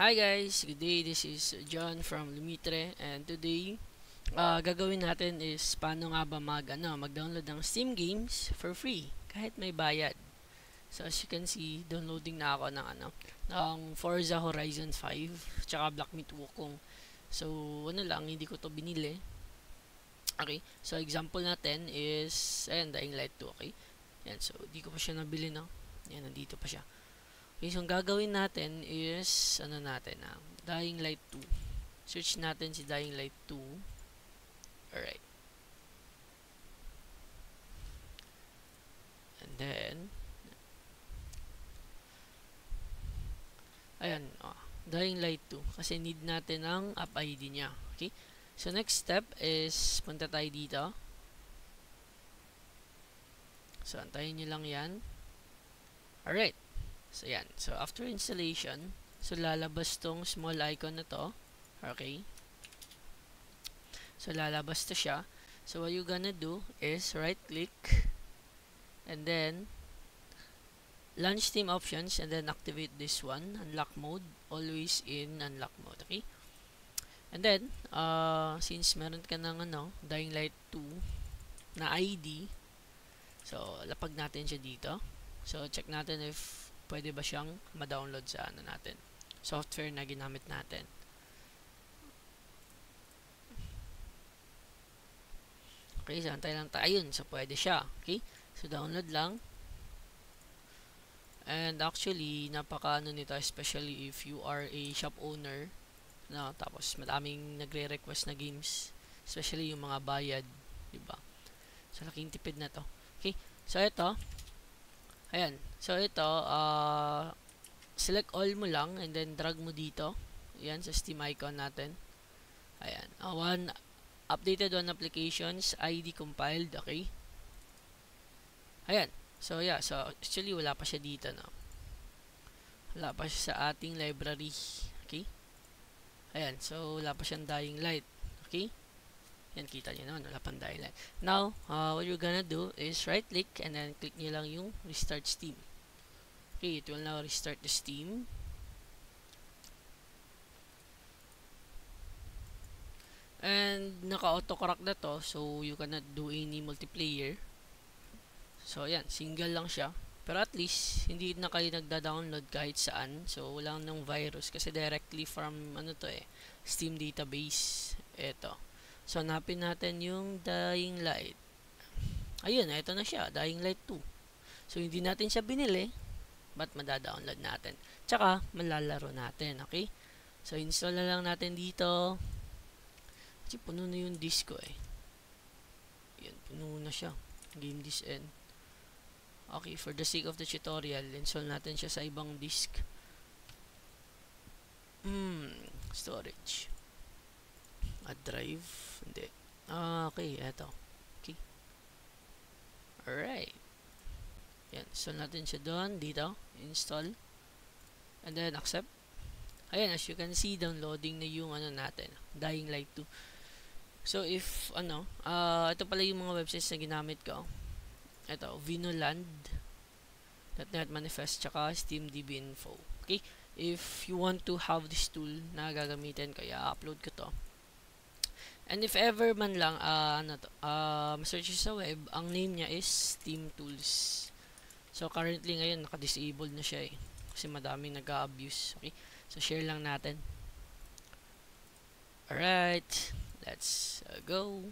Hi guys, good day. This is John from Lumitre, and today gagawin natin is paano nga ba mag-download ng Steam games for free kahit may bayad. So as you can see, downloading na ako ng Forza Horizon 5 tsaka Black Myth Wukong. So hindi ko to binili. Okay, so example natin is Dying Light 2, okay? Yan, so di ko pa siya nabili, no? Yan, nandito pa siya. Okay, so ang gagawin natin is Dying Light 2. Search natin si Dying Light 2. Alright. And then ayan, Dying Light 2 kasi need natin ang app ID niya. Okay? So next step is punta tayo dito. So antayin niyo lang 'yan. Alright. So yan. So after installation, so lalabas tong small icon na to. Okay. So lalabas to siya. So what you gonna do is right click and then launch Steam options and then activate this one, unlock mode, always in unlock mode. Okay. And then since meron ka ng Dying Light 2 na ID, so lapag natin siya dito. So check natin if pwede ba siyang ma-download sa natin, software na ginamit natin. Okay, so antay lang tayo. Ayun, so pwede siya. Okay, so download lang. And actually, nito, especially if you are a shop owner, tapos madaming nagre-request na games, especially yung mga bayad, diba? So laking tipid na to. Okay, so ito, ayan. So ito, select all mo lang and then drag mo dito. Ayan, sa Steam icon natin. Ayan. Updated on applications, ID compiled, okay? Ayan. So yeah, so actually wala pa siya dito, no? Wala pa siya sa ating library. Okay? Ayan, so wala pa siyang Dying Light. Okay? Yan, kita nyo naman, wala pang Dying Light. Now, what you're gonna do is right click and then click nyo lang yung restart Steam. Okay, it will now restart the Steam. And naka-autocorrect na to, so you cannot do any multiplayer. So yan, single lang siya. Pero at least hindi na kayo nagda-download kahit saan. So wala nang virus kasi directly from Steam database. Ito. So hanapin natin yung Dying Light. Ayun, ito na siya, Dying Light 2. So hindi natin siya binili, but mada-download natin. Tsaka malalaro natin, okay? So install na lang natin dito. Kasi puno na yung disk ko Yan, puno na siya. Game disk end. Okay, for the sake of the tutorial, install natin siya sa ibang disk. Storage. A drive. Hindi. Okay, eto. Okay. Alright. Yan, install natin siya doon, dito. Install. And then, accept. Ayan, as you can see, downloading na yung natin. Dying Light 2. So, if, ito pala yung mga websites na ginamit ko. Ito, Vinoland.net Manifest, tsaka SteamDB Info. Okay? If you want to have this tool na gagamitin, kaya upload ko to. And if ever man lang, search sa web, ang name niya is Steam Tools. So, currently ngayon, naka-disabled na siya kasi madaming nag-a-abuse. Okay? So, share lang natin. Alright. Let's go.